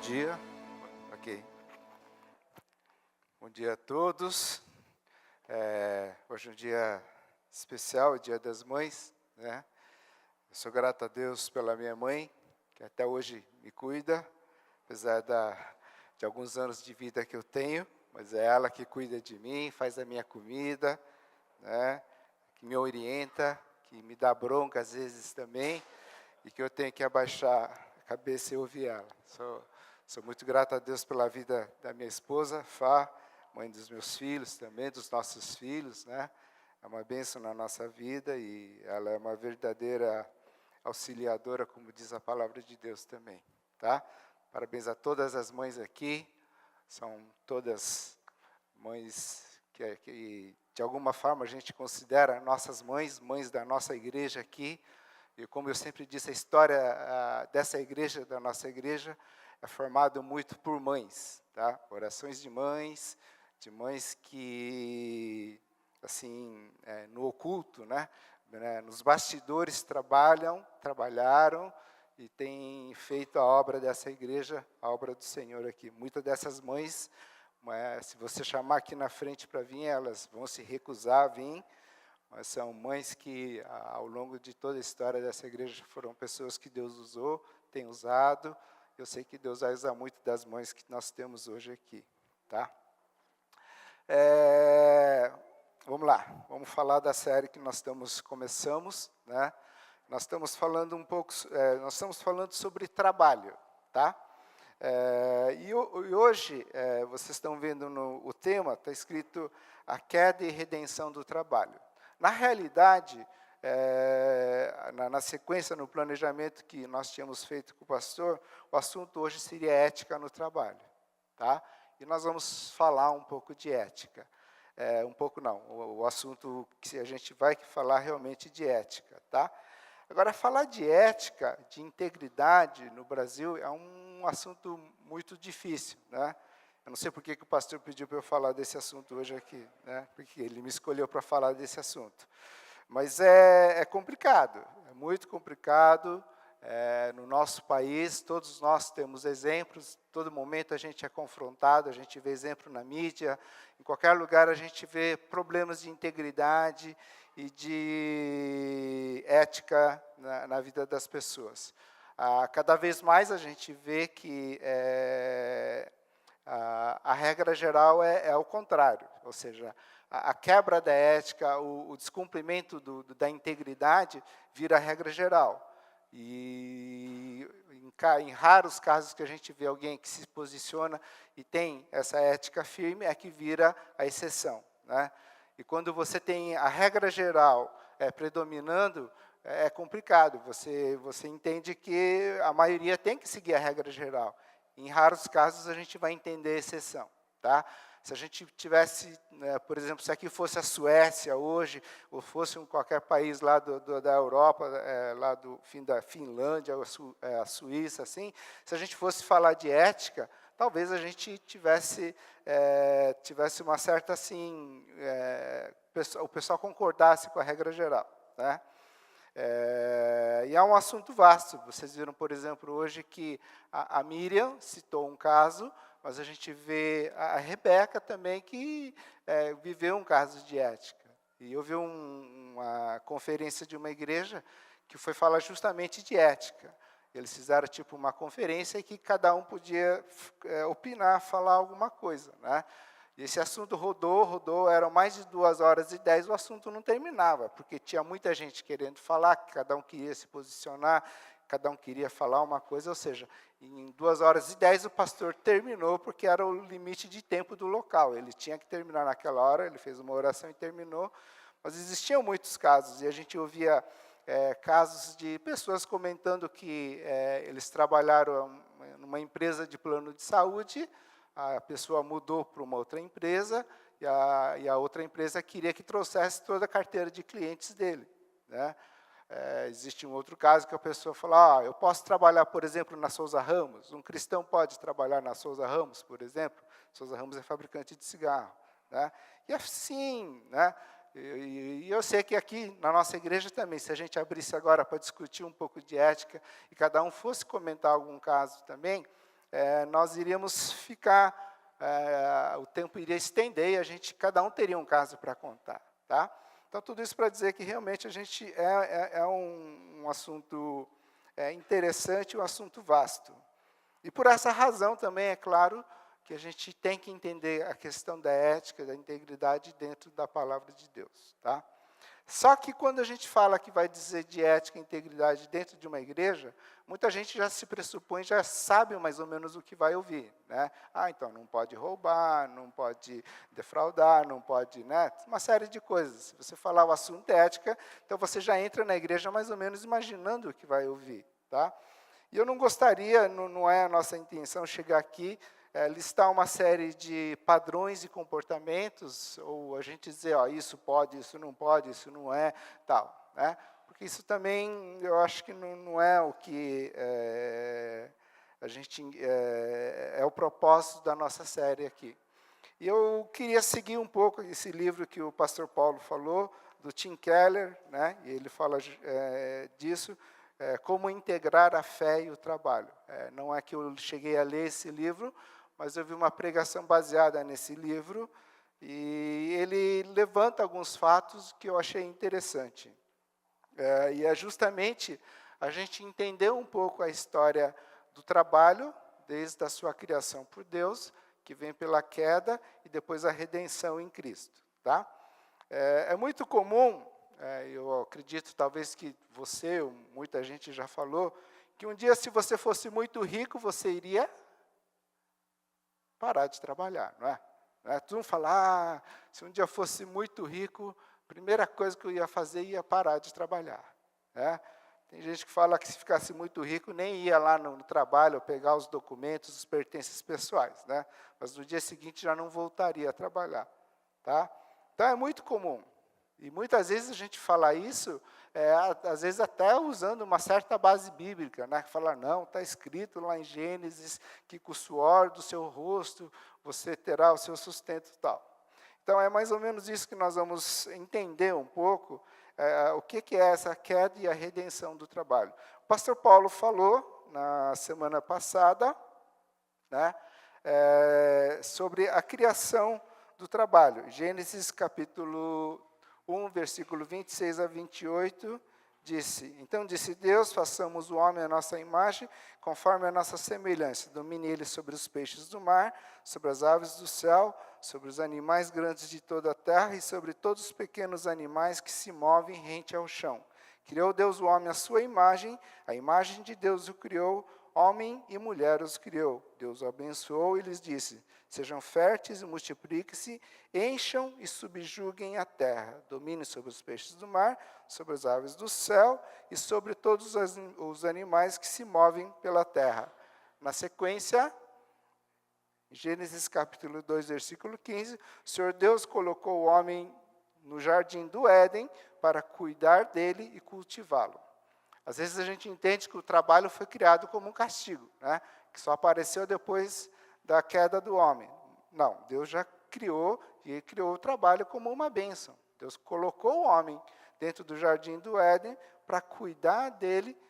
dia. Ok. Bom dia a todos. Hoje é um dia especial, Dia das Mães, né? Eu sou grato a Deus pela minha mãe, que até hoje me cuida, apesar de alguns anos de vida que eu tenho, mas é ela que cuida de mim, faz a minha comida, né? Que me orienta, que me dá bronca às vezes também, e que eu tenho que abaixar a cabeça e ouvir ela. Sou muito grato a Deus pela vida da minha esposa, Fá, mãe dos meus filhos também, dos nossos filhos, né? É uma bênção na nossa vida e ela é uma verdadeira auxiliadora, como diz a palavra de Deus também, tá? Parabéns a todas as mães aqui, são todas mães que de alguma forma a gente considera nossas mães, mães da nossa igreja aqui. E como eu sempre disse, a história dessa igreja, da nossa igreja, é formada muito por mães, tá? Orações de mães que, assim, no oculto, né? Nos bastidores trabalharam e têm feito a obra dessa igreja, a obra do Senhor aqui. Muitas dessas mães, se você chamar aqui na frente para vir, elas vão se recusar a vir, mas são mães que, ao longo de toda a história dessa igreja, foram pessoas que Deus usou, tem usado. Eu sei que Deus vai usar muito das mães que nós temos hoje aqui, tá? Vamos lá, vamos falar da série que nós começamos, né? Nós estamos falando nós estamos falando sobre trabalho, tá? E hoje, vocês estão vendo o tema, está escrito a queda e redenção do trabalho. Na realidade, na sequência, no planejamento que nós tínhamos feito com o pastor, o assunto hoje seria ética no trabalho, tá? E nós vamos falar um pouco de ética. Um pouco não, o assunto que a gente vai falar realmente de ética, tá? Agora, falar de ética, de integridade no Brasil é um assunto muito difícil, né? Eu não sei por que o pastor pediu para eu falar desse assunto hoje aqui, né? Porque ele me escolheu para falar desse assunto. Mas é complicado, é muito complicado. No nosso país, todos nós temos exemplos, todo momento a gente é confrontado, a gente vê exemplo na mídia, em qualquer lugar a gente vê problemas de integridade e de ética na vida das pessoas. Cada vez mais a gente vê que a regra geral é o contrário, ou seja, a quebra da ética, o descumprimento da integridade vira a regra geral. E em raros casos que a gente vê alguém que se posiciona e tem essa ética firme, é que vira a exceção, né? E quando você tem a regra geral predominando, é complicado. Você entende que a maioria tem que seguir a regra geral. Em raros casos, a gente vai entender a exceção, tá? Se a gente tivesse, por exemplo, se aqui fosse a Suécia hoje, ou fosse qualquer país lá da Europa, lá do fim da Finlândia, a Suíça, assim, se a gente fosse falar de ética, talvez a gente tivesse uma certa, assim, o pessoal concordasse com a regra geral, né? E é um assunto vasto. Vocês viram, por exemplo, hoje que a Miriam citou um caso, mas a gente vê a Rebeca também, que viveu um caso de ética. E eu vi uma conferência de uma igreja que foi falar justamente de ética. Eles fizeram tipo uma conferência em que cada um podia opinar, falar alguma coisa, né? E esse assunto rodou, eram mais de 2h10, o assunto não terminava, porque tinha muita gente querendo falar, cada um queria se posicionar, cada um queria falar uma coisa, ou seja, em 2h10 o pastor terminou, porque era o limite de tempo do local, ele tinha que terminar naquela hora, ele fez uma oração e terminou, mas existiam muitos casos, e a gente ouvia casos de pessoas comentando que eles trabalharam numa empresa de plano de saúde, a pessoa mudou para uma outra empresa, e a outra empresa queria que trouxesse toda a carteira de clientes dele, né? Existe um outro caso que a pessoa fala, eu posso trabalhar, por exemplo, na Souza Ramos, um cristão pode trabalhar na Souza Ramos, por exemplo, Souza Ramos é fabricante de cigarro, né? E assim, né? E eu sei que aqui na nossa igreja também, se a gente abrisse agora para discutir um pouco de ética, e cada um fosse comentar algum caso também, nós iríamos ficar, o tempo iria estender e cada um teria um caso para contar, tá? Então, tudo isso para dizer que realmente a gente é um assunto interessante, um assunto vasto. E por essa razão também, é claro, que a gente tem que entender a questão da ética, da integridade dentro da palavra de Deus, tá? Só que quando a gente fala que vai dizer de ética e integridade dentro de uma igreja, muita gente já se pressupõe, já sabe mais ou menos o que vai ouvir, né? Então não pode roubar, não pode defraudar, não pode, né? Uma série de coisas. Se você falar o assunto ética, então você já entra na igreja mais ou menos imaginando o que vai ouvir, tá? E eu não gostaria, não é a nossa intenção chegar aqui, listar uma série de padrões e comportamentos, ou a gente dizer, isso pode, isso não é, tal, né? Porque isso também, eu acho que não é o que a gente é o propósito da nossa série aqui. E eu queria seguir um pouco esse livro que o pastor Paulo falou, do Tim Keller, né? E ele fala disso, como integrar a fé e o trabalho. Não é que eu cheguei a ler esse livro, mas eu vi uma pregação baseada nesse livro, e ele levanta alguns fatos que eu achei interessante. E é justamente a gente entender um pouco a história do trabalho, desde a sua criação por Deus, que vem pela queda, e depois a redenção em Cristo. Tá? É muito comum, eu acredito talvez que você, ou muita gente já falou, que um dia, se você fosse muito rico, você iria parar de trabalhar, não é? Tu não fala, se um dia fosse muito rico, a primeira coisa que eu ia fazer ia parar de trabalhar. Né? Tem gente que fala que se ficasse muito rico, nem ia lá no trabalho pegar os documentos, os pertences pessoais, né? Mas no dia seguinte já não voltaria a trabalhar. Tá? Então é muito comum. E muitas vezes a gente fala isso, às vezes até usando uma certa base bíblica, né? Fala, não, está escrito lá em Gênesis que com o suor do seu rosto você terá o seu sustento e tal. Então é mais ou menos isso que nós vamos entender um pouco, o que é essa queda e a redenção do trabalho. O pastor Paulo falou na semana passada, né, sobre a criação do trabalho. Gênesis capítulo 1, versículo 26 a 28, então disse Deus, façamos o homem à nossa imagem, conforme a nossa semelhança, domine ele sobre os peixes do mar, sobre as aves do céu, sobre os animais grandes de toda a terra e sobre todos os pequenos animais que se movem rente ao chão. Criou Deus o homem à sua imagem, a imagem de Deus o criou, homem e mulher os criou. Deus o abençoou e lhes disse, sejam férteis e multipliquem-se, encham e subjuguem a terra, dominem sobre os peixes do mar, sobre as aves do céu e sobre todos os animais que se movem pela terra. Na sequência, Gênesis capítulo 2, versículo 15, o Senhor Deus colocou o homem no jardim do Éden para cuidar dele e cultivá-lo. Às vezes a gente entende que o trabalho foi criado como um castigo, né? Que só apareceu depois da queda do homem. Não, Deus já criou, e ele criou o trabalho como uma bênção. Deus colocou o homem dentro do jardim do Éden para cuidar dele,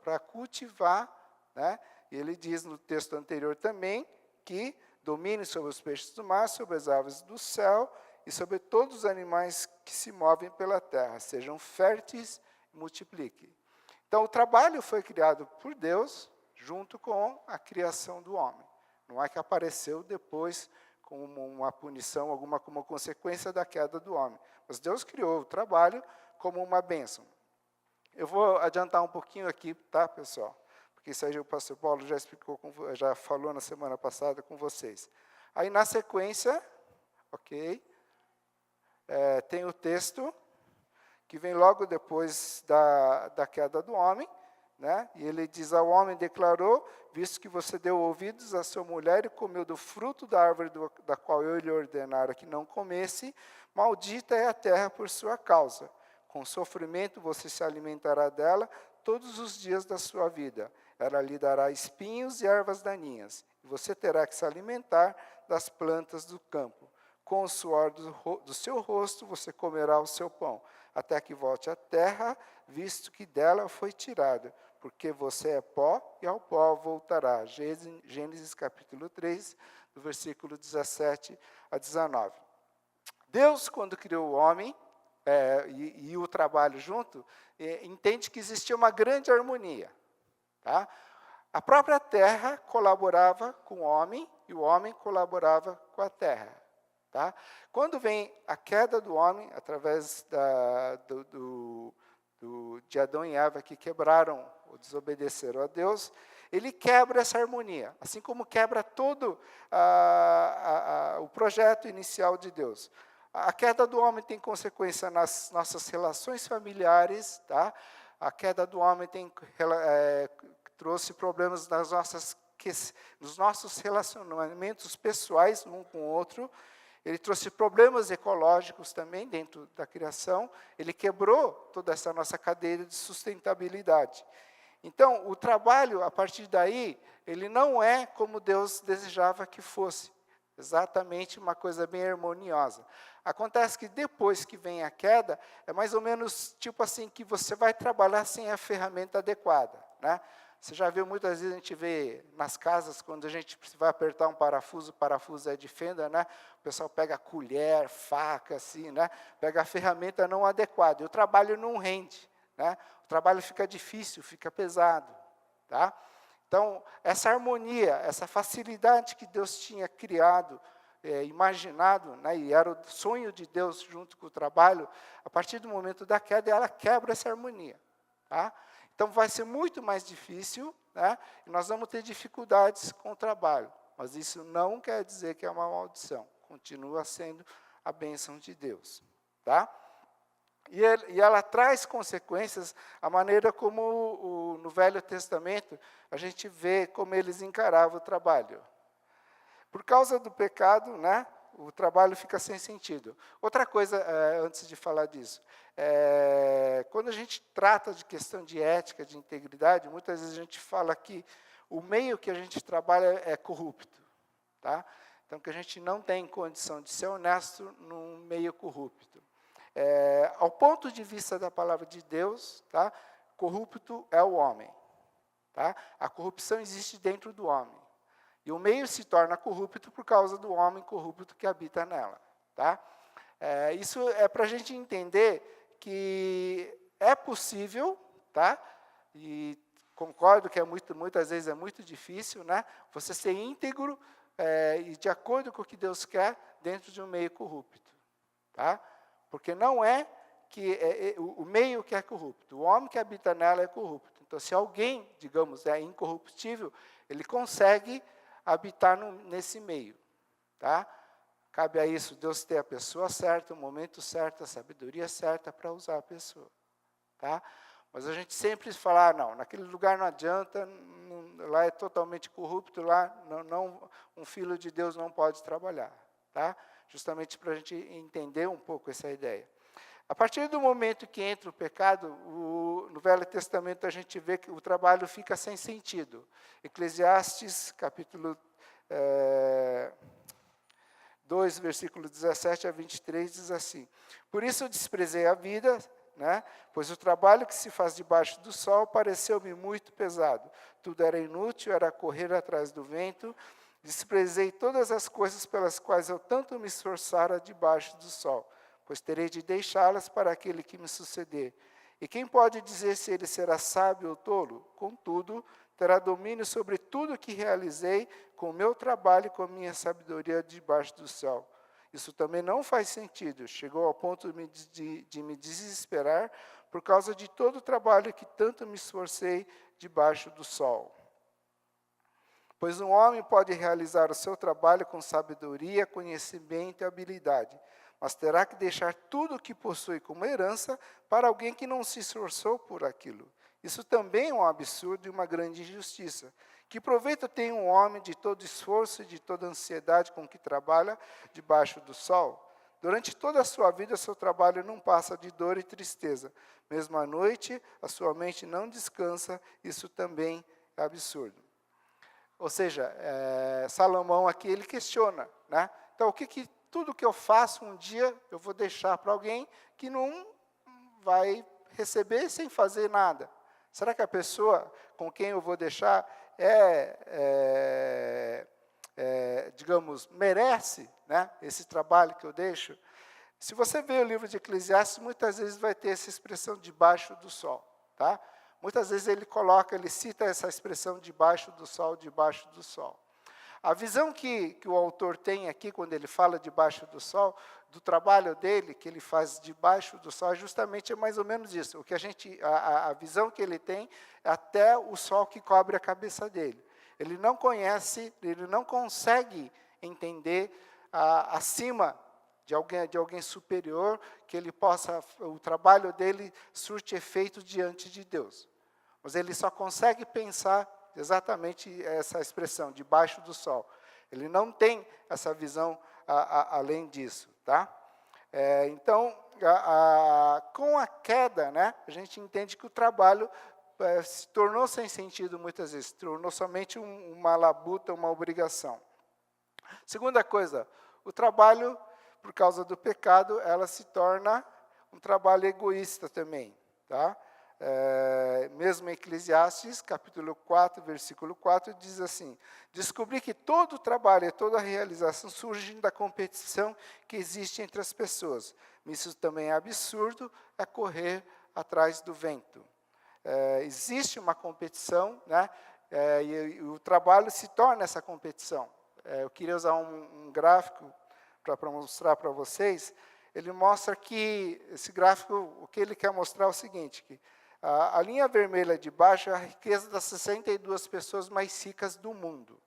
para cultivar, né? E ele diz no texto anterior também que domine sobre os peixes do mar, sobre as aves do céu e sobre todos os animais que se movem pela terra. Sejam férteis e multipliquem. Então, o trabalho foi criado por Deus junto com a criação do homem. Não é que apareceu depois como uma punição, alguma como consequência da queda do homem. Mas Deus criou o trabalho como uma bênção. Eu vou adiantar um pouquinho aqui, tá, pessoal? Porque isso aí o pastor Paulo já explicou, já falou na semana passada com vocês. Aí, na sequência, ok, tem o texto que vem logo depois da queda do homem, né? E ele diz, ao homem declarou, visto que você deu ouvidos à sua mulher e comeu do fruto da árvore da qual eu lhe ordenara que não comesse, maldita é a terra por sua causa. Com sofrimento você se alimentará dela todos os dias da sua vida. Ela lhe dará espinhos e ervas daninhas, e você terá que se alimentar das plantas do campo. Com o suor do seu rosto você comerá o seu pão, até que volte à terra, visto que dela foi tirada, porque você é pó e ao pó voltará. Gênesis capítulo 3, do versículo 17 a 19. Deus, quando criou o homem e o trabalho junto, entende que existia uma grande harmonia. Tá? A própria terra colaborava com o homem e o homem colaborava com a terra. Tá? Quando vem a queda do homem, através de Adão e Eva, que quebraram ou desobedeceram a Deus, ele quebra essa harmonia, assim como quebra todo o projeto inicial de Deus. A queda do homem tem consequência nas nossas relações familiares, tá? A queda do homem trouxe problemas nos nossos relacionamentos pessoais, um com o outro. Ele trouxe problemas ecológicos também dentro da criação. Ele quebrou toda essa nossa cadeia de sustentabilidade. Então, o trabalho, a partir daí, ele não é como Deus desejava que fosse. Exatamente uma coisa bem harmoniosa. Acontece que depois que vem a queda, é mais ou menos tipo assim, que você vai trabalhar sem a ferramenta adequada, né? Você já viu, muitas vezes a gente vê nas casas, quando a gente vai apertar um parafuso, o parafuso é de fenda, né? O pessoal pega colher, faca, assim, né? Pega a ferramenta não adequada, e o trabalho não rende, né? O trabalho fica difícil, fica pesado, tá? Então, essa harmonia, essa facilidade que Deus tinha criado, imaginado, né, e era o sonho de Deus junto com o trabalho, a partir do momento da queda, ela quebra essa harmonia. Tá? Então, vai ser muito mais difícil, né, e nós vamos ter dificuldades com o trabalho. Mas isso não quer dizer que é uma maldição. Continua sendo a bênção de Deus. Tá? E ela traz consequências, a maneira como no Velho Testamento a gente vê como eles encaravam o trabalho. Por causa do pecado, né, o trabalho fica sem sentido. Outra coisa, antes de falar disso, quando a gente trata de questão de ética, de integridade, muitas vezes a gente fala que o meio que a gente trabalha é corrupto. Tá? Então, que a gente não tem condição de ser honesto num meio corrupto. Ao ponto de vista da palavra de Deus, tá? Corrupto é o homem. Tá? A corrupção existe dentro do homem. E o meio se torna corrupto por causa do homem corrupto que habita nela. Tá? Isso é para a gente entender que é possível, tá? E concordo que muitas vezes é muito difícil, né? Você ser íntegro e de acordo com o que Deus quer dentro de um meio corrupto. Tá? Porque não é que o meio que é corrupto, o homem que habita nela é corrupto. Então, se alguém, digamos, é incorruptível, ele consegue habitar nesse meio. Tá? Cabe a isso Deus ter a pessoa certa, o momento certo, a sabedoria certa para usar a pessoa. Tá? Mas a gente sempre fala, não, naquele lugar não adianta, lá é totalmente corrupto, lá um filho de Deus não pode trabalhar. Tá? Justamente para a gente entender um pouco essa ideia. A partir do momento que entra o pecado, no Velho Testamento a gente vê que o trabalho fica sem sentido. Eclesiastes, capítulo 2, versículo 17 a 23, diz assim: Por isso eu desprezei a vida, né, pois o trabalho que se faz debaixo do sol pareceu-me muito pesado. Tudo era inútil, era correr atrás do vento. Desprezei todas as coisas pelas quais eu tanto me esforçara debaixo do sol, pois terei de deixá-las para aquele que me suceder. E quem pode dizer se ele será sábio ou tolo? Contudo, terá domínio sobre tudo que realizei com o meu trabalho e com a minha sabedoria debaixo do céu. Isso também não faz sentido. Chegou ao ponto de me desesperar por causa de todo o trabalho que tanto me esforcei debaixo do sol. Pois um homem pode realizar o seu trabalho com sabedoria, conhecimento e habilidade, mas terá que deixar tudo o que possui como herança para alguém que não se esforçou por aquilo. Isso também é um absurdo e uma grande injustiça. Que proveito tem um homem de todo esforço e de toda ansiedade com que trabalha debaixo do sol? Durante toda a sua vida, seu trabalho não passa de dor e tristeza. Mesmo à noite, a sua mente não descansa. Isso também é absurdo. Ou seja, Salomão aqui, ele questiona, né? Então, tudo que eu faço um dia, eu vou deixar para alguém que não vai receber sem fazer nada. Será que a pessoa com quem eu vou deixar digamos, merece, né, esse trabalho que eu deixo? Se você vê o livro de Eclesiastes, muitas vezes vai ter essa expressão debaixo do sol. Tá? Muitas vezes ele cita essa expressão debaixo do sol, debaixo do sol. A visão que o autor tem aqui, quando ele fala debaixo do sol, do trabalho dele, que ele faz debaixo do sol, é mais ou menos isso. O que a visão que ele tem é até o sol que cobre a cabeça dele. Ele não conhece, ele não consegue entender acima de alguém superior, que o trabalho dele surte efeito diante de Deus. Mas ele só consegue pensar exatamente essa expressão, debaixo do sol. Ele não tem essa visão além disso. Tá? Então, com a queda, né, a gente entende que o trabalho se tornou sem sentido muitas vezes, tornou somente uma labuta, uma obrigação. Segunda coisa, o trabalho, por causa do pecado, ela se torna um trabalho egoísta também. Tá? Mesmo em Eclesiastes, capítulo 4, versículo 4, diz assim: descobri que todo o trabalho e toda a realização surgem da competição que existe entre as pessoas. Isso também é absurdo, é correr atrás do vento. Existe uma competição, né, e o trabalho se torna essa competição. Eu queria usar um gráfico para mostrar para vocês. Ele mostra que, esse gráfico, o que ele quer mostrar é o seguinte, que a linha vermelha de baixo é a riqueza das 62 pessoas mais ricas do mundo.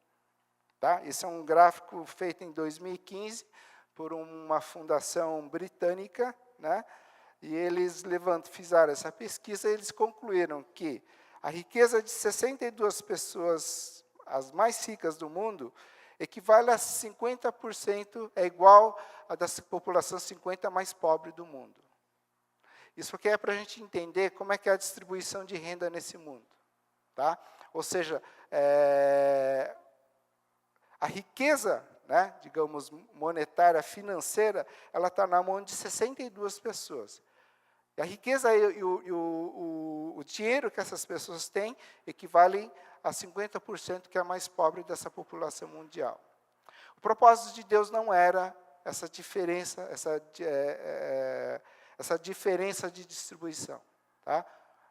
Tá? Esse é um gráfico feito em 2015 por uma fundação britânica, né? E eles fizeram essa pesquisa e eles concluíram que a riqueza de 62 pessoas, as mais ricas do mundo, equivale a 50%, é igual à da população 50% mais pobre do mundo. Isso aqui é para a gente entender como é que é a distribuição de renda nesse mundo. Tá? Ou seja, a riqueza, né, digamos, monetária, financeira, ela está na mão de 62 pessoas. E a riqueza e o dinheiro que essas pessoas têm equivalem a 50% que é a mais pobre dessa população mundial. O propósito de Deus não era essa diferença, essa diferença de distribuição. Tá?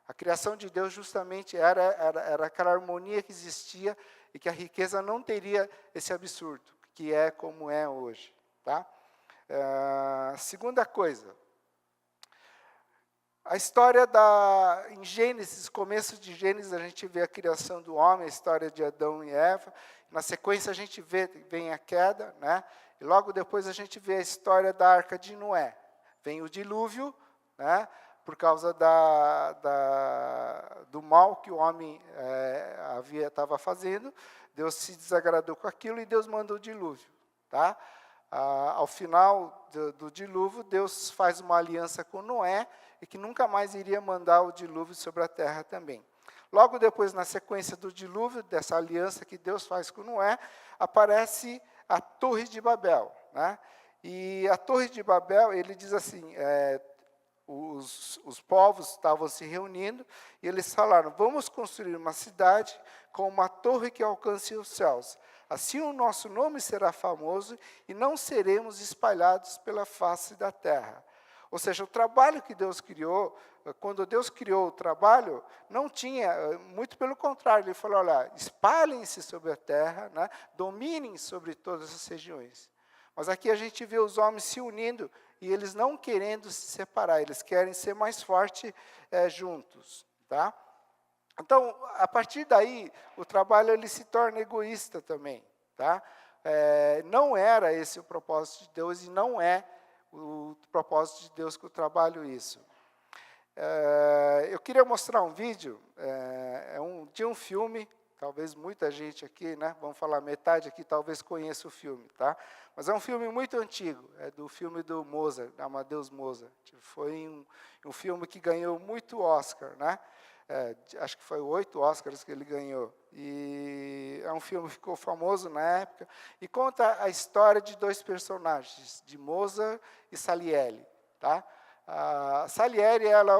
A criação de Deus justamente era aquela harmonia que existia e que a riqueza não teria esse absurdo, que é como é hoje. Tá? Segunda coisa, a história em Gênesis, começo de Gênesis, a gente vê a criação do homem, a história de Adão e Eva. Na sequência, a gente vem a queda, né? E logo depois a gente vê a história da Arca de Noé. Vem o dilúvio, né? Por causa do mal que o homem estava fazendo. Deus se desagradou com aquilo e Deus manda o dilúvio. Tá? Ao final do dilúvio, Deus faz uma aliança com Noé, e que nunca mais iria mandar o dilúvio sobre a terra também. Logo depois, na sequência do dilúvio, dessa aliança que Deus faz com Noé, aparece a Torre de Babel. Né? E a Torre de Babel, ele diz assim, os povos estavam se reunindo, e eles falaram, vamos construir uma cidade com uma torre que alcance os céus. Assim o nosso nome será famoso, e não seremos espalhados pela face da terra. Ou seja, o trabalho que Deus criou, quando Deus criou o trabalho, não tinha, muito pelo contrário, ele falou, olha, espalhem-se sobre a terra, né, dominem sobre todas as regiões. Mas aqui a gente vê os homens se unindo, e eles não querendo se separar, eles querem ser mais fortes juntos. Tá? Então, a partir daí, o trabalho ele se torna egoísta também. Tá? Não era esse o propósito de Deus, e não é o propósito de Deus que eu trabalho isso. Eu queria mostrar um vídeo de um filme, talvez muita gente aqui, né, vamos falar metade aqui, talvez conheça o filme, tá? Mas é um filme muito antigo, é do filme do Mozart, Amadeus Mozart. Foi um filme que ganhou muito Oscar, né? Acho que foi 8 Oscars que ele ganhou. E é um filme que ficou famoso na época, e conta a história de 2 personagens, de Mozart e Salieri. Tá? A Salieri, ela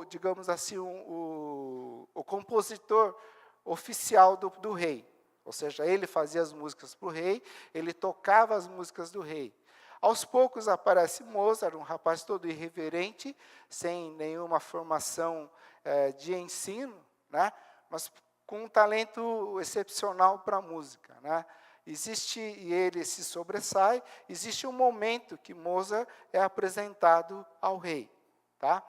digamos assim, o o compositor oficial do rei. Ou seja, ele fazia as músicas para o rei, ele tocava as músicas do rei. Aos poucos aparece Mozart, um rapaz todo irreverente, sem nenhuma formação de ensino, né? Mas com um talento excepcional para a música, né? E ele se sobressai, existe um momento que Mozart é apresentado ao rei. Tá?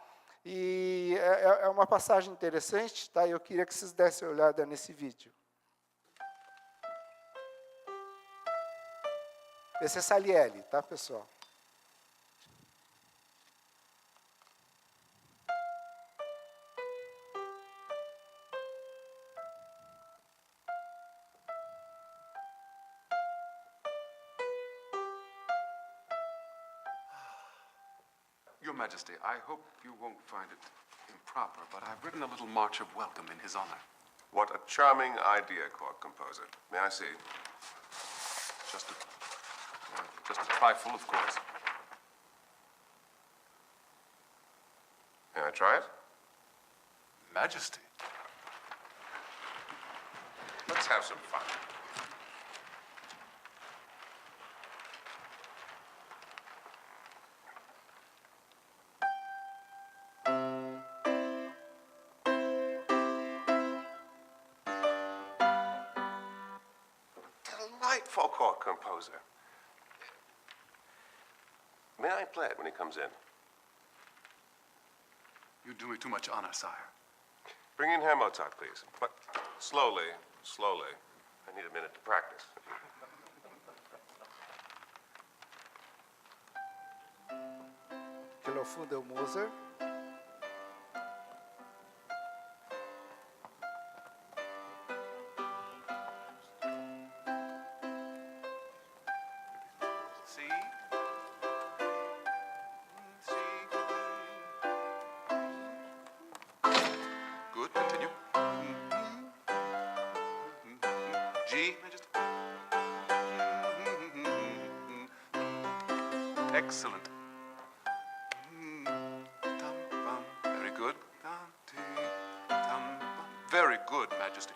E é uma passagem interessante, tá? Eu queria que vocês dessem uma olhada nesse vídeo. Esse é Salieri, tá, pessoal? Your Majesty, I hope you won't find it improper, but I've written a little march of welcome in his honor. What a charming idea, court composer. May I see? Just a trifle, of course. May I try it? Majesty. Let's have some fun. Delightful court composer. May I play it when he comes in? You do me too much honor, sire. Bring in Herr Mozart, please. But slowly, slowly. I need a minute to practice. Que no fundo é o Mozart. See? Good, continue. G, Majesty. Excellent. Very good. Very good, Majesty.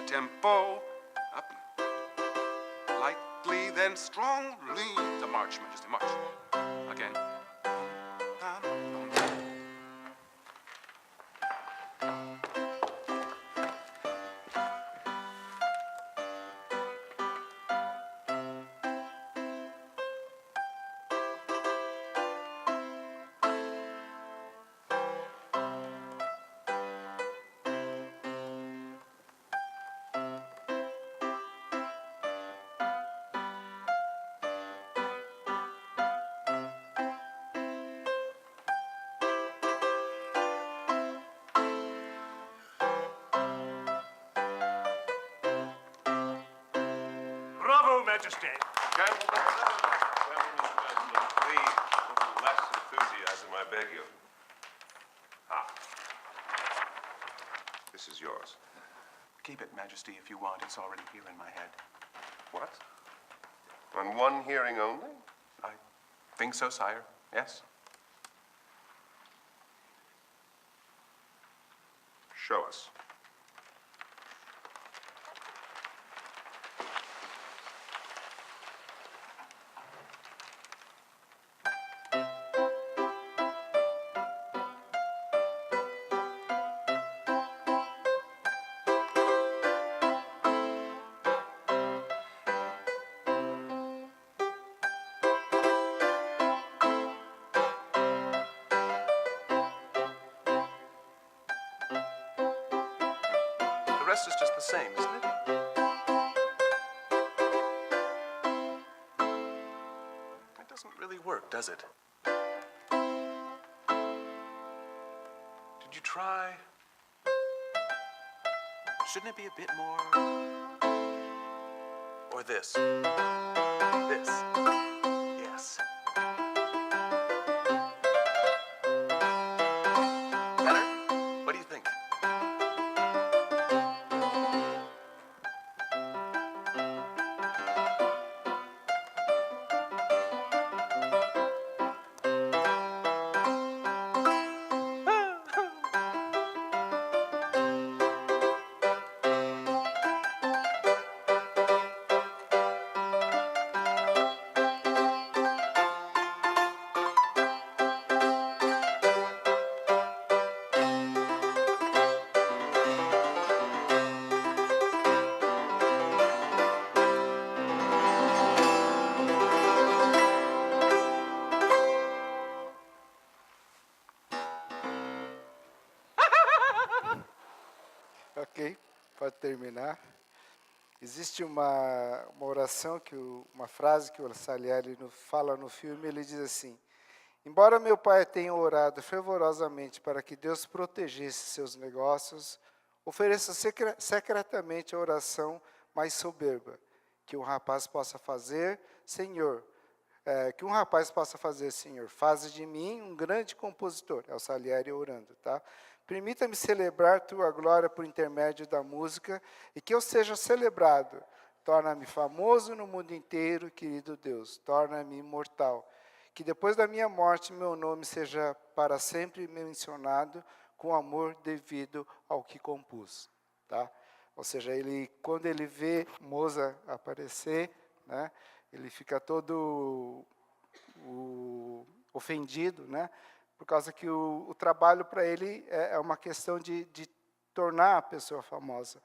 Tempo. Up. Lightly, then strongly. The march, Majesty, march. Again. Bravo, Majesty. Gentlemen, please, a little less enthusiasm, I beg you. Ah. This is yours. Keep it, Majesty, if you want. It's already here in my head. What? On one hearing only? I think so, sire. Yes. Show us. The rest is just the same, isn't it? It doesn't really work, does it? Did you try? Shouldn't it be a bit more? Or this? This? Yes. Better? What do you think? Ok, pode terminar. Existe uma oração, uma frase que o Salieri fala no filme, ele diz assim: embora meu pai tenha orado fervorosamente para que Deus protegesse seus negócios, ofereça secretamente a oração mais soberba que um rapaz possa fazer, Senhor. Senhor, faze de mim um grande compositor. É o Salieri orando, tá? Permita-me celebrar tua glória por intermédio da música e que eu seja celebrado. Torna-me famoso no mundo inteiro, querido Deus. Torna-me imortal. Que depois da minha morte meu nome seja para sempre mencionado com amor devido ao que compus, tá? Ou seja, quando ele vê Mozart aparecer, né, ele fica todo ofendido, né? Por causa que o trabalho para ele é uma questão de tornar a pessoa famosa.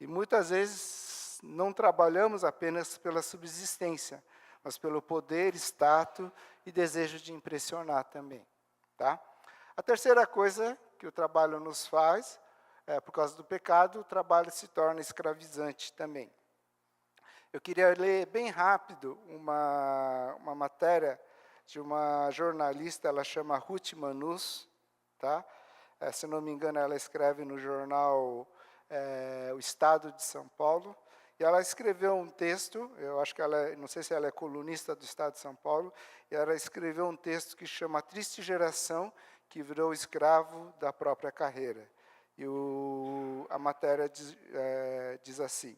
E muitas vezes não trabalhamos apenas pela subsistência, mas pelo poder, status e desejo de impressionar também. Tá? A terceira coisa que o trabalho nos faz, por causa do pecado, o trabalho se torna escravizante também. Eu queria ler bem rápido uma matéria de uma jornalista, ela chama Ruth Manus, tá? Se não me engano, ela escreve no jornal O Estado de São Paulo, e ela escreveu um texto, eu acho que não sei se ela é colunista do Estado de São Paulo, e ela escreveu um texto que chama Triste Geração que virou escravo da própria carreira. E a matéria diz assim: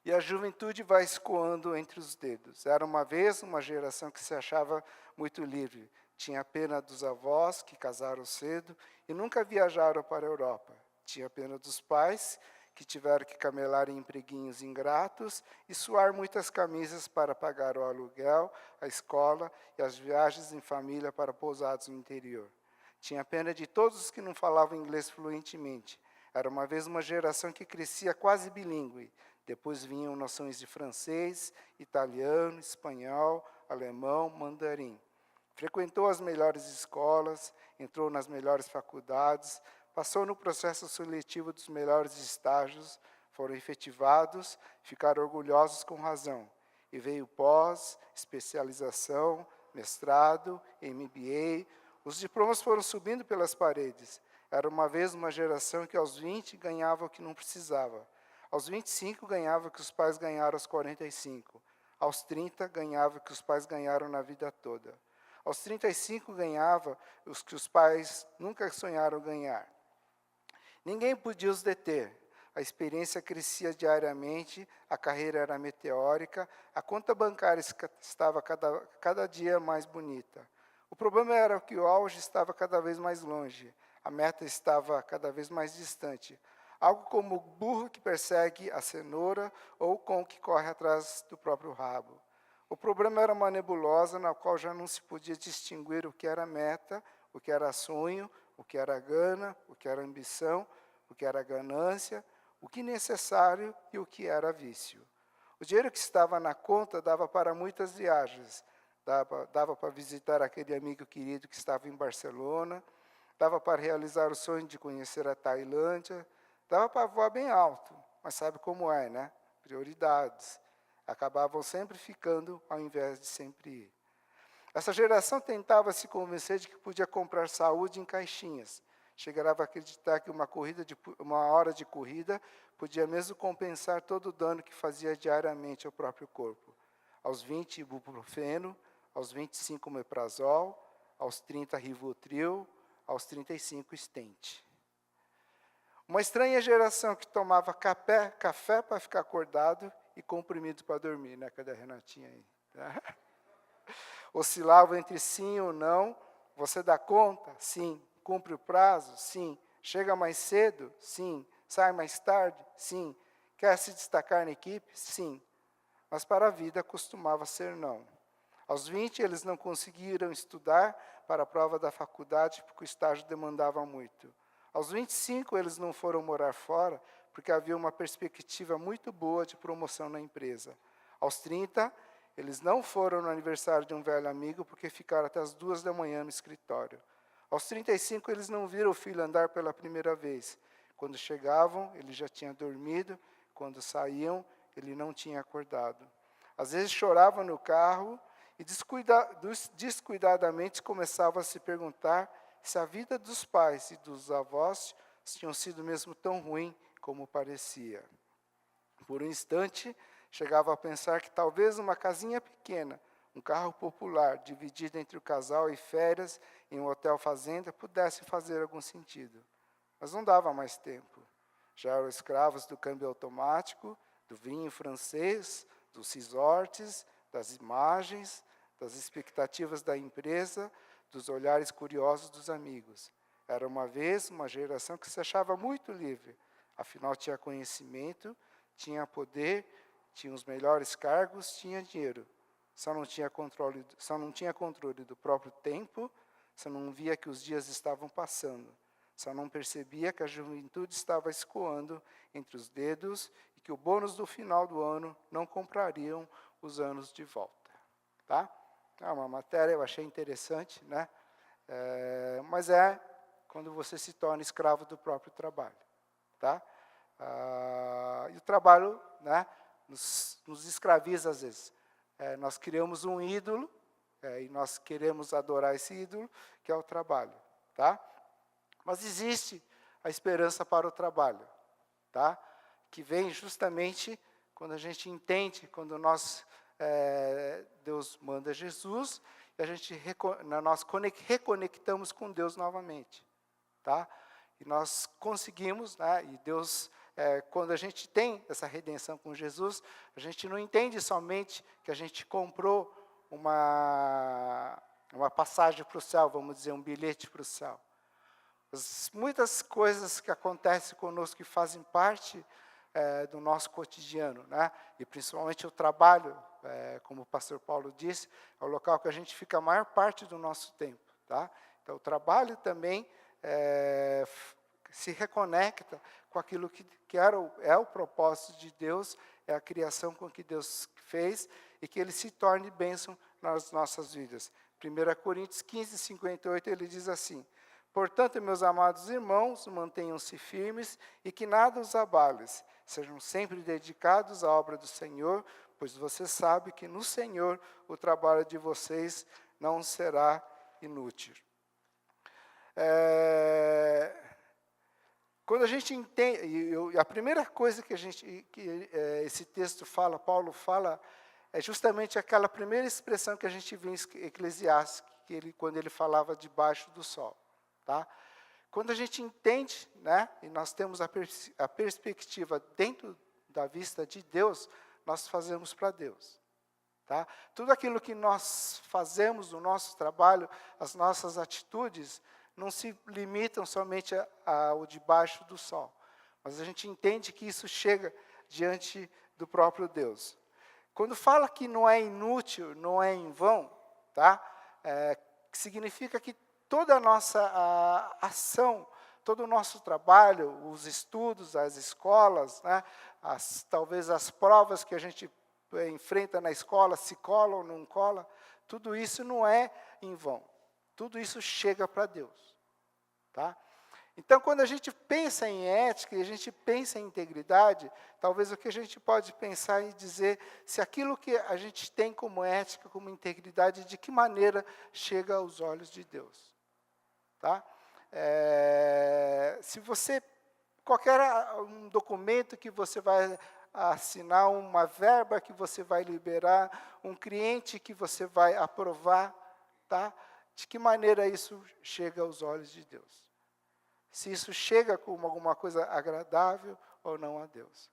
e a juventude vai escoando entre os dedos. Era uma vez uma geração que se achava muito livre. Tinha pena dos avós, que casaram cedo e nunca viajaram para a Europa. Tinha pena dos pais, que tiveram que camelar em empreguinhos ingratos e suar muitas camisas para pagar o aluguel, a escola e as viagens em família para pousados no interior. Tinha pena de todos os que não falavam inglês fluentemente. Era uma vez uma geração que crescia quase bilíngue. Depois vinham noções de francês, italiano, espanhol, alemão, mandarim. Frequentou as melhores escolas, entrou nas melhores faculdades, passou no processo seletivo dos melhores estágios, foram efetivados, ficaram orgulhosos com razão. E veio pós, especialização, mestrado, MBA. Os diplomas foram subindo pelas paredes. Era uma vez uma geração que aos 20 ganhava o que não precisava. Aos 25 ganhava o que os pais ganharam aos 45. Aos 30 ganhava o que os pais ganharam na vida toda. Aos 35 ganhava os que os pais nunca sonharam ganhar. Ninguém podia os deter. A experiência crescia diariamente, a carreira era meteórica, a conta bancária estava cada dia mais bonita. O problema era que o auge estava cada vez mais longe, a meta estava cada vez mais distante. Algo como o burro que persegue a cenoura ou o cão que corre atrás do próprio rabo. O problema era uma nebulosa na qual já não se podia distinguir o que era meta, o que era sonho, o que era gana, o que era ambição, o que era ganância, o que necessário e o que era vício. O dinheiro que estava na conta dava para muitas viagens. Dava para visitar aquele amigo querido que estava em Barcelona, dava para realizar o sonho de conhecer a Tailândia, dava para voar bem alto, mas sabe como é, né? Prioridades. Acabavam sempre ficando ao invés de sempre ir. Essa geração tentava se convencer de que podia comprar saúde em caixinhas. Chegava a acreditar que uma hora de corrida podia mesmo compensar todo o dano que fazia diariamente ao próprio corpo. Aos 20, ibuprofeno, aos 25, omeprazol, aos 30, Rivotril, aos 35, Stent. Uma estranha geração que tomava café para ficar acordado e comprimido para dormir, né? Cadê a Renatinha aí? Oscilava entre sim ou não. Você dá conta? Sim. Cumpre o prazo? Sim. Chega mais cedo? Sim. Sai mais tarde? Sim. Quer se destacar na equipe? Sim. Mas para a vida costumava ser não. Aos 20, eles não conseguiram estudar para a prova da faculdade porque o estágio demandava muito. Aos 25, eles não foram morar fora porque havia uma perspectiva muito boa de promoção na empresa. Aos 30, eles não foram no aniversário de um velho amigo porque ficaram até as 2 da manhã no escritório. Aos 35, eles não viram o filho andar pela primeira vez. Quando chegavam, ele já tinha dormido. Quando saíam, ele não tinha acordado. Às vezes chorava no carro e descuidadamente começava a se perguntar se a vida dos pais e dos avós tinham sido mesmo tão ruim como parecia. Por um instante, chegava a pensar que talvez uma casinha pequena, um carro popular, dividido entre o casal e férias em um hotel fazenda, pudesse fazer algum sentido. Mas não dava mais tempo. Já eram escravos do câmbio automático, do vinho francês, dos resorts, das imagens, das expectativas da empresa, dos olhares curiosos dos amigos. Era uma vez uma geração que se achava muito livre. Afinal, tinha conhecimento, tinha poder, tinha os melhores cargos, tinha dinheiro. Só não tinha controle do próprio tempo, só não via que os dias estavam passando. Só não percebia que a juventude estava escoando entre os dedos e que o bônus do final do ano não comprariam os anos de volta. Tá? É uma matéria, eu achei interessante, né? Mas é quando você se torna escravo do próprio trabalho. Tá? E o trabalho, né, nos escraviza às vezes. Nós criamos um ídolo, e nós queremos adorar esse ídolo, que é o trabalho. Tá? Mas existe a esperança para o trabalho, tá? Que vem justamente quando a gente entende, quando Deus manda Jesus, e nós reconectamos com Deus novamente. Tá? E nós conseguimos, né, e Deus, quando a gente tem essa redenção com Jesus, a gente não entende somente que a gente comprou uma passagem para o céu, vamos dizer, um bilhete para o céu. Muitas coisas que acontecem conosco que fazem parte do nosso cotidiano, né? E principalmente o trabalho, como o pastor Paulo disse, é o local que a gente fica a maior parte do nosso tempo. Tá? Então, o trabalho também se reconecta com aquilo que é o propósito de Deus, é a criação com que Deus fez, e que ele se torne bênção nas nossas vidas. 1 Coríntios 15, 58, ele diz assim: portanto, meus amados irmãos, mantenham-se firmes e que nada os abale. Sejam sempre dedicados à obra do Senhor, pois você sabe que no Senhor o trabalho de vocês não será inútil. Quando a gente entende, a primeira coisa que esse texto fala, Paulo fala, é justamente aquela primeira expressão que a gente vê em Eclesiastes, quando ele falava debaixo do sol. Tá? Quando a gente entende, né, e nós temos a perspectiva dentro da vista de Deus, nós fazemos para Deus. Tá? Tudo aquilo que nós fazemos no nosso trabalho, as nossas atitudes, não se limitam somente ao debaixo do sol. Mas a gente entende que isso chega diante do próprio Deus. Quando fala que não é inútil, não é em vão, tá? Significa que toda a nossa ação, todo o nosso trabalho, os estudos, as escolas, né, talvez as provas que a gente enfrenta na escola, se cola ou não cola, tudo isso não é em vão. Tudo isso chega para Deus. Tá? Então, quando a gente pensa em ética e a gente pensa em integridade, talvez o que a gente pode pensar e dizer se aquilo que a gente tem como ética, como integridade, de que maneira chega aos olhos de Deus. Tá? Se você, qualquer um documento que você vai assinar, uma verba que você vai liberar, um cliente que você vai aprovar, tá? De que maneira isso chega aos olhos de Deus? Se isso chega como alguma coisa agradável ou não a Deus.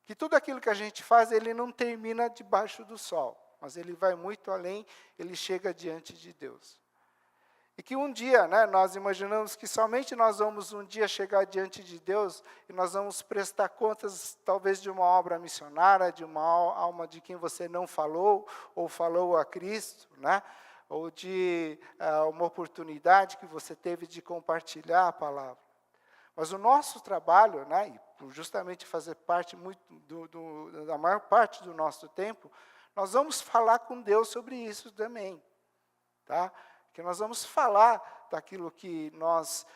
Que tudo aquilo que a gente faz, ele não termina debaixo do sol, mas ele vai muito além, ele chega diante de Deus. E que um dia, né, nós imaginamos que somente nós vamos um dia chegar diante de Deus e nós vamos prestar contas, talvez, de uma obra missionária, de uma alma de quem você não falou, ou falou a Cristo, né? Ou de uma oportunidade que você teve de compartilhar a palavra. Mas o nosso trabalho, né, e por justamente fazer parte da maior parte do nosso tempo, nós vamos falar com Deus sobre isso também. Tá? que nós vamos falar daquilo que nós,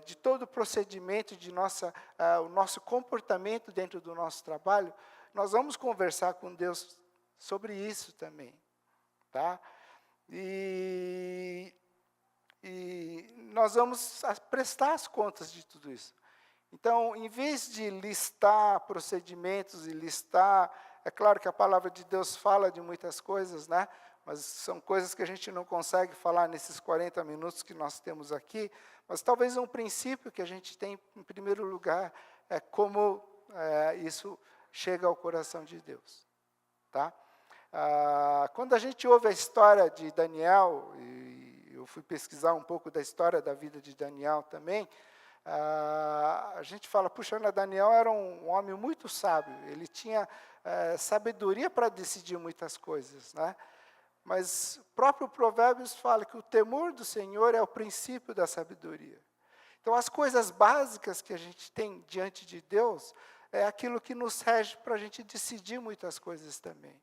de todo o procedimento, o nosso comportamento dentro do nosso trabalho, nós vamos conversar com Deus sobre isso também, tá? E nós vamos prestar as contas de tudo isso. Então, em vez de listar procedimentos e listar, é claro que a palavra de Deus fala de muitas coisas, né? Mas são coisas que a gente não consegue falar nesses 40 minutos que nós temos aqui, mas talvez um princípio que a gente tem, em primeiro lugar, é como isso chega ao coração de Deus. Tá? Quando a gente ouve a história de Daniel, e eu fui pesquisar um pouco da história da vida de Daniel também, a gente fala, puxa, Daniel era um homem muito sábio, ele tinha sabedoria para decidir muitas coisas, né? Mas o próprio Provérbios fala que o temor do Senhor é o princípio da sabedoria. Então, as coisas básicas que a gente tem diante de Deus é aquilo que nos rege para a gente decidir muitas coisas também.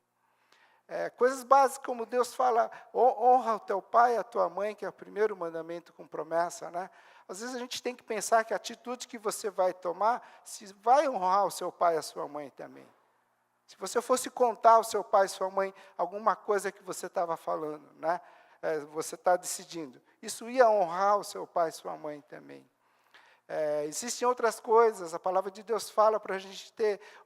Coisas básicas como Deus fala, honra o teu pai e a tua mãe, que é o primeiro mandamento com promessa, né? Às vezes a gente tem que pensar que a atitude que você vai tomar, se vai honrar o seu pai e a sua mãe também. Se você fosse contar ao seu pai e sua mãe alguma coisa que você estava falando, né? Você está decidindo, isso ia honrar o seu pai e sua mãe também. Existem outras coisas, a palavra de Deus fala para a gente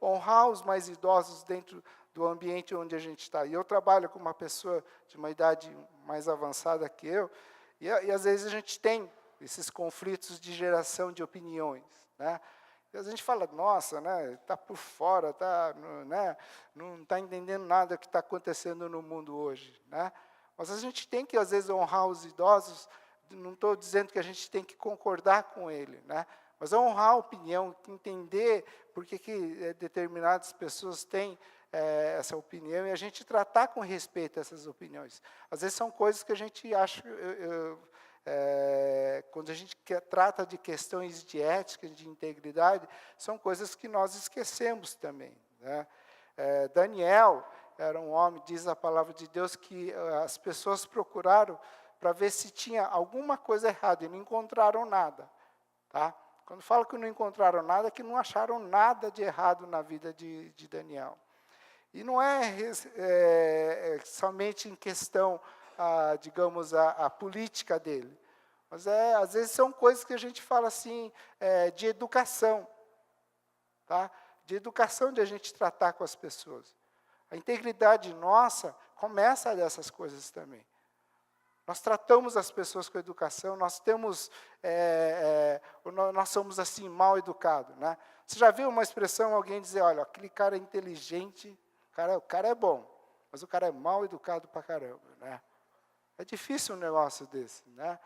honrar os mais idosos dentro do ambiente onde a gente está. E eu trabalho com uma pessoa de uma idade mais avançada que eu, e às vezes a gente tem esses conflitos de geração de opiniões, né? E a gente fala, nossa, né, está por fora, né, não está entendendo nada do que está acontecendo no mundo hoje, né? Mas a gente tem que, às vezes, honrar os idosos, não estou dizendo que a gente tem que concordar com ele, né? Mas honrar a opinião, entender por que determinadas pessoas têm essa opinião e a gente tratar com respeito essas opiniões. Às vezes são coisas que a gente acha... quando a gente trata de questões de ética, de integridade, são coisas que nós esquecemos também, né? Daniel era um homem, diz a palavra de Deus, que as pessoas procuraram para ver se tinha alguma coisa errada e não encontraram nada. Tá? Quando falo que não encontraram nada, é que não acharam nada de errado na vida de Daniel. E não é somente em questão, digamos, a política dele. Mas, às vezes, são coisas que a gente fala assim, de educação. Tá? De educação de a gente tratar com as pessoas. A integridade nossa começa dessas coisas também. Nós tratamos as pessoas com educação, nós somos assim, mal educados, né? Você já viu uma expressão, alguém dizer, olha, aquele cara é inteligente, o cara é bom, mas o cara é mal educado pra caramba, né? É difícil um negócio desse, né?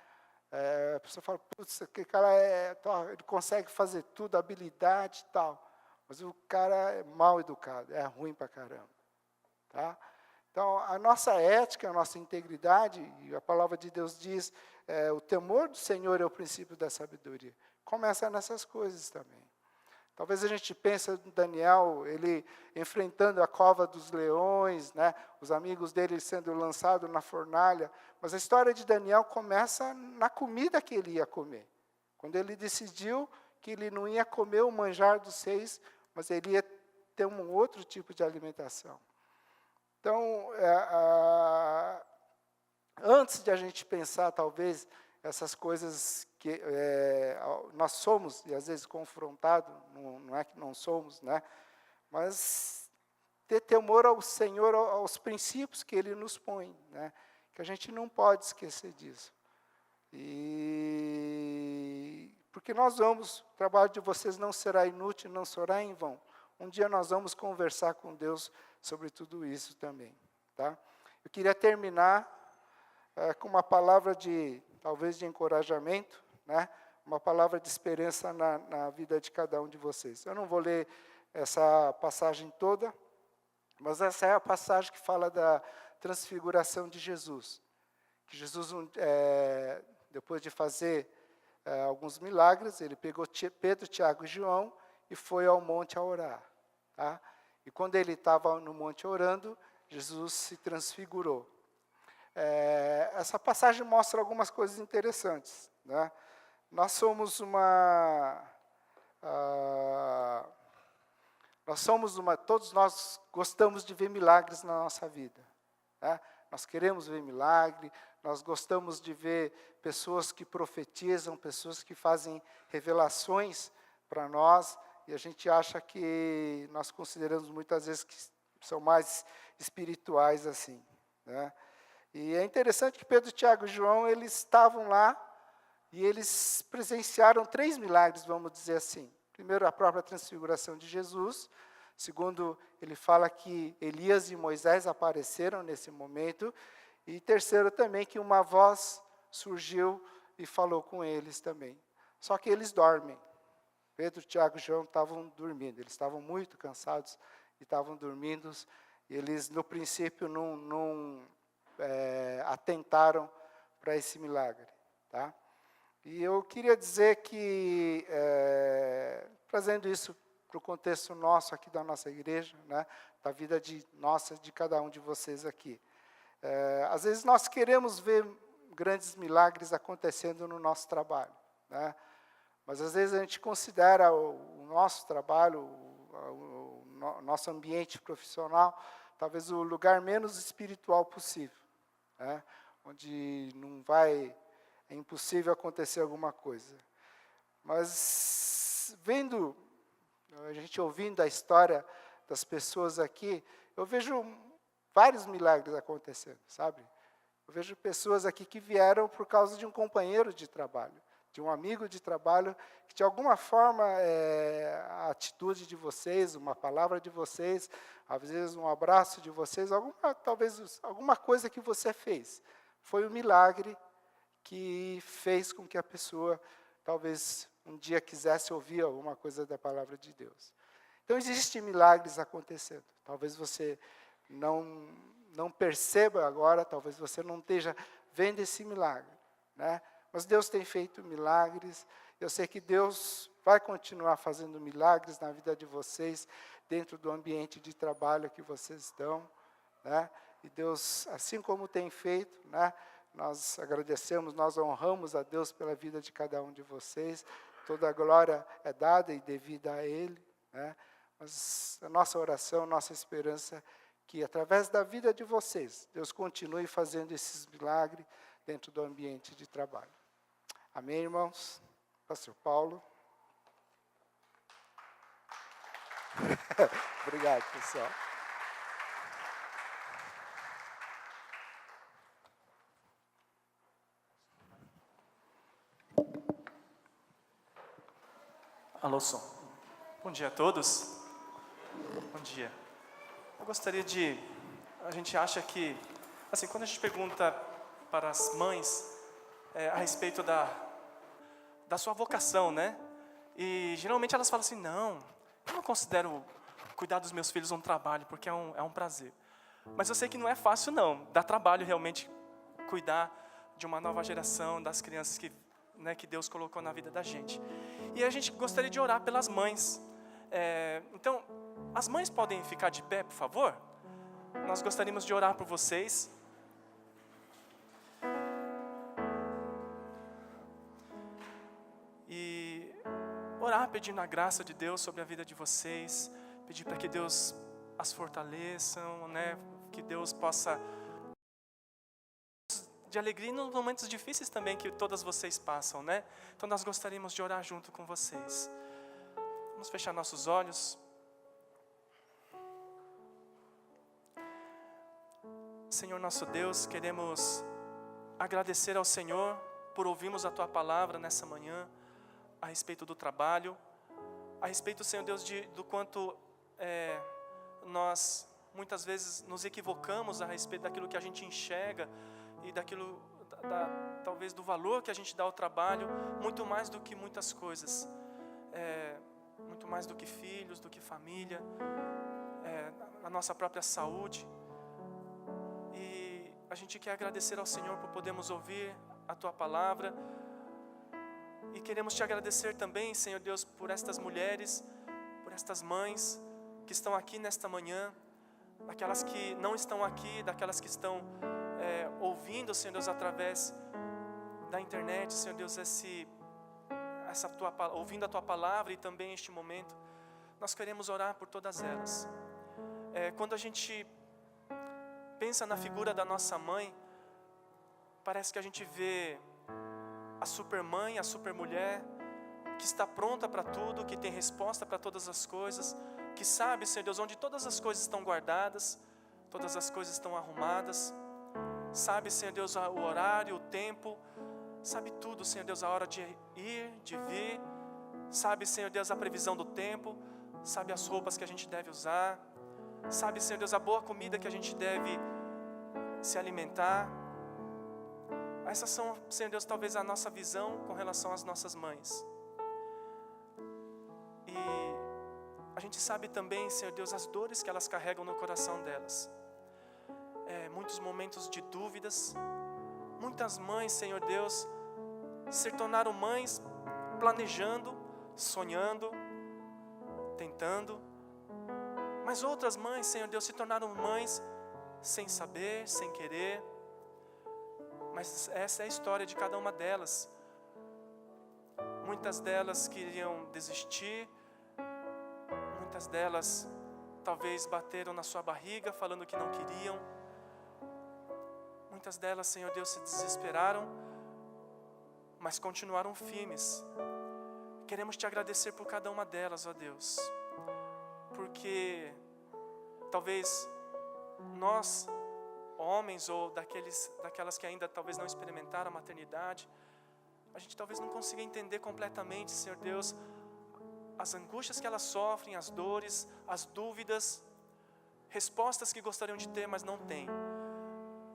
A pessoa fala, putz, aquele cara ele consegue fazer tudo, habilidade e tal, mas o cara é mal educado, é ruim pra caramba, tá? Então, a nossa ética, a nossa integridade, e a palavra de Deus diz, o temor do Senhor é o princípio da sabedoria. Começa nessas coisas também. Talvez a gente pense em Daniel, ele enfrentando a cova dos leões, né, os amigos dele sendo lançados na fornalha, mas a história de Daniel começa na comida que ele ia comer. Quando ele decidiu que ele não ia comer o manjar dos reis, mas ele ia ter um outro tipo de alimentação. Então, antes de a gente pensar, talvez, essas coisas que nós somos, e às vezes confrontados, não é que não somos, né? Mas ter temor ao Senhor, aos princípios que Ele nos põe, né? Que a gente não pode esquecer disso. Porque o trabalho de vocês não será inútil, não será em vão. Um dia nós vamos conversar com Deus sobre tudo isso também. Tá? Eu queria terminar com uma palavra talvez de encorajamento, né? Uma palavra de esperança na vida de cada um de vocês. Eu não vou ler essa passagem toda, mas essa é a passagem que fala da transfiguração de Jesus. Que Jesus, depois de fazer alguns milagres, ele pegou Pedro, Tiago e João e foi ao monte a orar. Tá? E quando ele estava no monte orando, Jesus se transfigurou. essa passagem mostra algumas coisas interessantes, né? Nós somos todos nós gostamos de ver milagres na nossa vida, né? Nós queremos ver milagre, nós gostamos de ver pessoas que profetizam, pessoas que fazem revelações para nós, e a gente acha que nós consideramos muitas vezes que são mais espirituais assim, né? E é interessante que Pedro, Tiago e João, eles estavam lá e eles presenciaram 3 milagres, vamos dizer assim. Primeiro, a própria transfiguração de Jesus. Segundo, ele fala que Elias e Moisés apareceram nesse momento. E terceiro também, que uma voz surgiu e falou com eles também. Só que eles dormem. Pedro, Tiago e João estavam dormindo. Eles estavam muito cansados e estavam dormindo. E eles, no princípio, não atentaram para esse milagre, tá? E eu queria dizer que, trazendo isso para o contexto nosso aqui da nossa igreja, né, da vida de cada um de vocês aqui. Às vezes nós queremos ver grandes milagres acontecendo no nosso trabalho, né? Mas às vezes a gente considera o nosso trabalho, o nosso ambiente profissional, talvez o lugar menos espiritual possível, né? Onde é impossível acontecer alguma coisa. Mas a gente ouvindo a história das pessoas aqui, eu vejo vários milagres acontecendo, sabe? Eu vejo pessoas aqui que vieram por causa de um companheiro de trabalho, de um amigo de trabalho, que de alguma forma a atitude de vocês, uma palavra de vocês, às vezes um abraço de vocês, talvez alguma coisa que você fez, foi um milagre que fez com que a pessoa talvez um dia quisesse ouvir alguma coisa da palavra de Deus. Então, existem milagres acontecendo. Talvez você não perceba agora, talvez você não esteja vendo esse milagre, né? Mas Deus tem feito milagres. Eu sei que Deus vai continuar fazendo milagres na vida de vocês, dentro do ambiente de trabalho que vocês estão, né? E Deus, assim como tem feito, né? Nós agradecemos, nós honramos a Deus pela vida de cada um de vocês. Toda a glória é dada e devida a Ele, né? Mas a nossa oração, nossa esperança é que, através da vida de vocês, Deus continue fazendo esses milagres dentro do ambiente de trabalho. Amém, irmãos? Pastor Paulo. Obrigado, pessoal. Alô, som. Bom dia a todos. Bom dia. Eu gostaria a gente acha que, assim, quando a gente pergunta para as mães a respeito da sua vocação, né? E geralmente elas falam assim, não, eu não considero cuidar dos meus filhos um trabalho, porque é um prazer. Mas eu sei que não é fácil, não. Dá trabalho realmente cuidar de uma nova geração, das crianças que Deus colocou na vida da gente. E a gente gostaria de orar pelas mães. Então, as mães podem ficar de pé, por favor? Nós gostaríamos de orar por vocês. E orar pedindo a graça de Deus sobre a vida de vocês. Pedir para que Deus as fortaleça, né? Que Deus possa de alegria nos momentos difíceis também que todas vocês passam, né? Então nós gostaríamos de orar junto com vocês. Vamos fechar nossos olhos. Senhor nosso Deus, queremos agradecer ao Senhor por ouvirmos a Tua palavra nessa manhã, a respeito do trabalho, a respeito, Senhor Deus, do quanto nós muitas vezes nos equivocamos a respeito daquilo que a gente enxerga, e daquilo, talvez do valor que a gente dá ao trabalho, muito mais do que muitas coisas, muito mais do que filhos, do que família, a nossa própria saúde. E a gente quer agradecer ao Senhor por podermos ouvir a Tua palavra, e queremos Te agradecer também, Senhor Deus, por estas mulheres, por estas mães que estão aqui nesta manhã, daquelas que não estão aqui, daquelas que estão ouvindo, Senhor Deus, através da internet, Senhor Deus, ouvindo a Tua palavra e também este momento, nós queremos orar por todas elas. Quando a gente pensa na figura da nossa mãe, parece que a gente vê a supermãe, a supermulher, que está pronta para tudo, que tem resposta para todas as coisas, que sabe, Senhor Deus, onde todas as coisas estão guardadas, todas as coisas estão arrumadas, sabe, Senhor Deus, o horário, o tempo, sabe tudo, Senhor Deus, a hora de ir, de vir, sabe, Senhor Deus, a previsão do tempo, sabe as roupas que a gente deve usar, sabe, Senhor Deus, a boa comida que a gente deve se alimentar. Essas são, Senhor Deus, talvez a nossa visão com relação às nossas mães. E a gente sabe também, Senhor Deus, as dores que elas carregam no coração delas. Muitos momentos de dúvidas. Muitas mães, Senhor Deus, se tornaram mães planejando, sonhando, tentando. Mas outras mães, Senhor Deus, se tornaram mães sem saber, sem querer. Mas essa é a história de cada uma delas. Muitas delas queriam desistir. Muitas delas talvez bateram na sua barriga falando que não queriam. Muitas delas, Senhor Deus, se desesperaram, mas continuaram firmes. Queremos Te agradecer por cada uma delas, ó Deus, porque talvez nós, homens, ou daquelas que ainda talvez não experimentaram a maternidade, a gente talvez não consiga entender completamente, Senhor Deus, as angústias que elas sofrem, as dores, as dúvidas, respostas que gostariam de ter, mas não têm.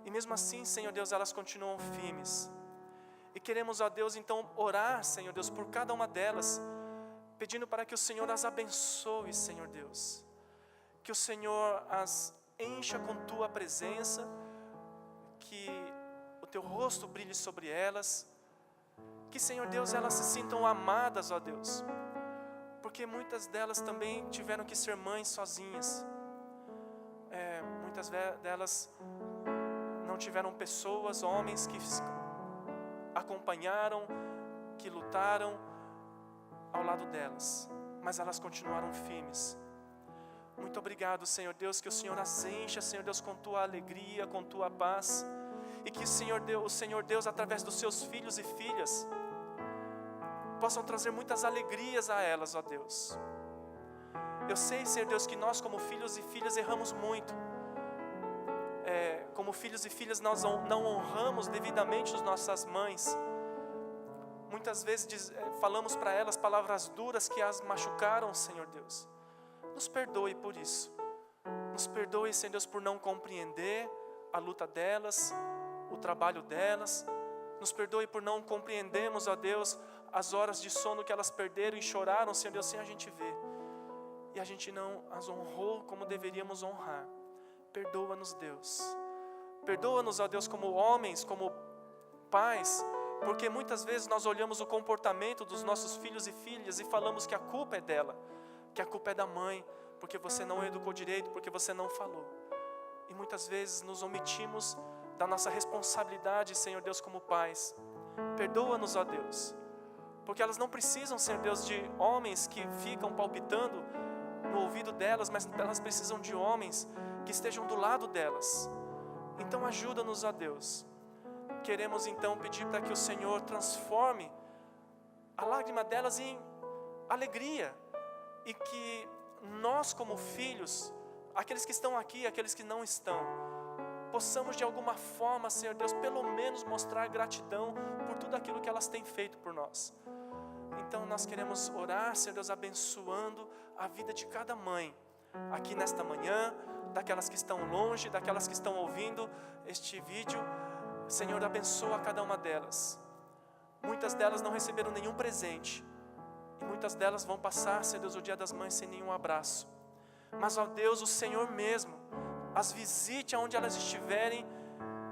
E mesmo assim, Senhor Deus, elas continuam firmes. E queremos, ó Deus, então orar, Senhor Deus, por cada uma delas, pedindo para que o Senhor as abençoe, Senhor Deus. Que o Senhor as encha com Tua presença, que o Teu rosto brilhe sobre elas, que, Senhor Deus, elas se sintam amadas, ó Deus, porque muitas delas também tiveram que ser mães sozinhas. Muitas delas não tiveram pessoas, homens que acompanharam, que lutaram ao lado delas, mas elas continuaram firmes. Muito obrigado, Senhor Deus, que o Senhor as encha, Senhor Deus, com Tua alegria, com Tua paz, e que o Senhor Deus, através dos Seus filhos e filhas, possam trazer muitas alegrias a elas, ó Deus. Eu sei, Senhor Deus, que nós como filhos e filhas erramos muito. Como filhos e filhas nós não honramos devidamente as nossas mães. Muitas vezes falamos para elas palavras duras que as machucaram, Senhor Deus. Nos perdoe por isso. Nos perdoe, Senhor Deus, por não compreender a luta delas, o trabalho delas. Nos perdoe por não compreendermos, ó Deus, as horas de sono que elas perderam e choraram, Senhor Deus, sem a gente ver. E a gente não as honrou como deveríamos honrar. Perdoa-nos, Deus. Perdoa-nos, ó Deus, como homens, como pais, porque muitas vezes nós olhamos o comportamento dos nossos filhos e filhas e falamos que a culpa é dela, que a culpa é da mãe, porque você não educou direito, porque você não falou. E muitas vezes nos omitimos da nossa responsabilidade, Senhor Deus, como pais. Perdoa-nos, ó Deus, porque elas não precisam, Senhor Deus, de homens que ficam palpitando no ouvido delas, mas elas precisam de homens que estejam do lado delas. Então ajuda-nos, ó Deus. Queremos então pedir para que o Senhor transforme a lágrima delas em alegria, e que nós como filhos, aqueles que estão aqui, aqueles que não estão, possamos de alguma forma, Senhor Deus, pelo menos mostrar gratidão por tudo aquilo que elas têm feito por nós. Então nós queremos orar, Senhor Deus, abençoando a vida de cada mãe aqui nesta manhã, daquelas que estão longe, daquelas que estão ouvindo este vídeo. Senhor, abençoa cada uma delas. Muitas delas não receberam nenhum presente, e muitas delas vão passar, Senhor Deus, o Dia das Mães sem nenhum abraço. Mas, ó Deus, o Senhor mesmo as visite aonde elas estiverem,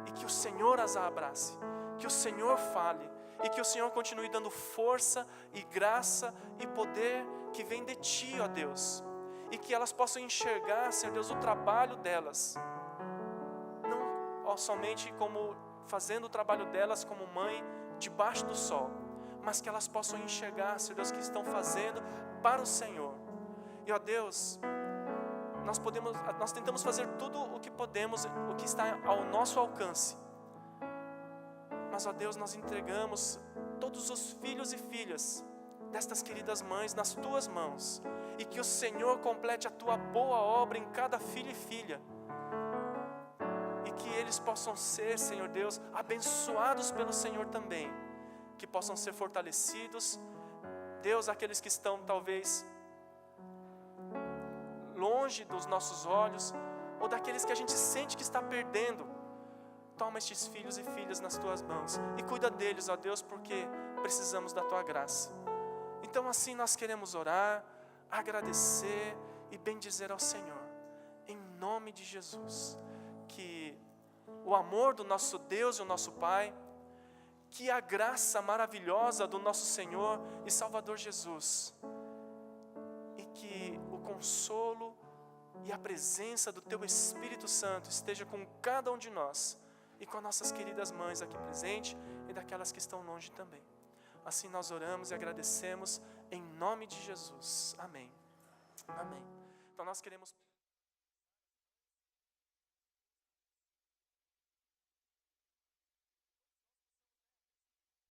e que o Senhor as abrace, que o Senhor fale, e que o Senhor continue dando força e graça e poder que vem de Ti, ó Deus, e que elas possam enxergar, Senhor Deus, o trabalho delas, não, somente como fazendo o trabalho delas como mãe debaixo do sol, mas que elas possam enxergar, Senhor Deus, que estão fazendo para o Senhor. E ó Deus, nós tentamos fazer tudo o que podemos, o que está ao nosso alcance. Mas ó Deus, nós entregamos todos os filhos e filhas destas queridas mães nas tuas mãos, e que o Senhor complete a tua boa obra em cada filho e filha, e que eles possam ser, Senhor Deus, abençoados pelo Senhor também, que possam ser fortalecidos. Deus, aqueles que estão talvez longe dos nossos olhos, ou daqueles que a gente sente que está perdendo, toma estes filhos e filhas nas tuas mãos e cuida deles, ó Deus, porque precisamos da tua graça. Então assim nós queremos orar, agradecer e bendizer ao Senhor, em nome de Jesus. Que o amor do nosso Deus e o nosso Pai, que a graça maravilhosa do nosso Senhor e Salvador Jesus, e que o consolo e a presença do Teu Espírito Santo esteja com cada um de nós, e com as nossas queridas mães aqui presentes, e daquelas que estão longe também. Assim nós oramos e agradecemos em nome de Jesus. Amém. Amém. Então nós queremos...